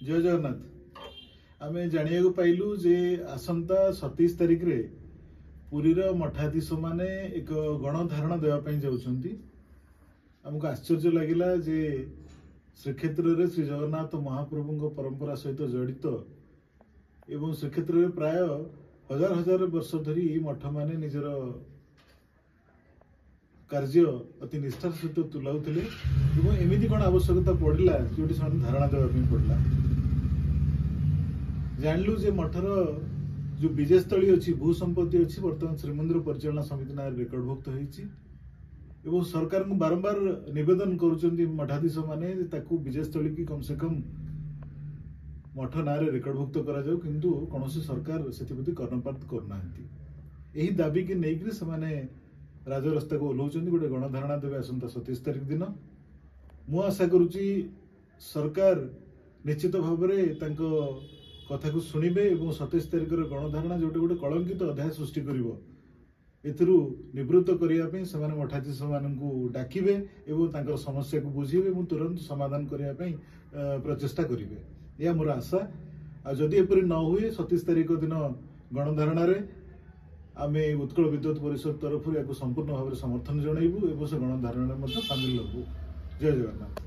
जय जगन्नाथ। आमे जानिया पाइलु जे आसंता 27 तारिख रे पुरीर मठाधीश माने एक गणधारणा देवाई जाउछंती। हमको आश्चर्य लगिला जे श्रीक्षेत्र रे श्री जगन्नाथ महाप्रभु परंपरा सहित जड़ित एवं श्रीक्षेत्र रे प्राय हजार हजार वर्ष धरी मठ माने निजर कार्य अति निष्ठार सहित तुलाउथिले एवं एमिति कौन आवश्यकता पड़ला जो धारणा देवाई पड़ला। जानलु जे मठर जो विजयस्थली अच्छी भूसंपत्ति अच्छी बर्तमान श्रीमंदिर परिचालना समिति ना रेकर्डभुक्त एवं सरकार को बारंबार निवेदन करुचंती मठाधीश माने ताकू विजयस्थली की कम से कम मठ ना रेकर्डभुक्त करा जाऊ, किंतु कौनसी सरकार से कर्णपात करना यही दाबी की नहीं से माने राजरास्ता को ओह्लाउछंती गोटे गणधारणा देवे आसंता 27 तारिख दिन। मु आशा करुची सरकार निश्चित भाव में कथा को शुणिबे एवं 27 तारिख गणधारणा जो गोटे कलंकित अध्याय सृष्टि करिवो एथिरु निवृत्त करिया से मठाधीश मानू डाकिबे एवं तांकर समस्या को बुझीबे एवं तुरंत समाधान करिया प्रचेष्टा करिवे। या मोर आशा। आ जदि एपरि न हुए 27 तारिख दिन गणधारणा रे आमे उत्कल विद्युत परिषद तरफ या संपूर्ण भाव समर्थन जनइबू एवं से गणधारणा सामिल होबू। जय जगन्नाथ।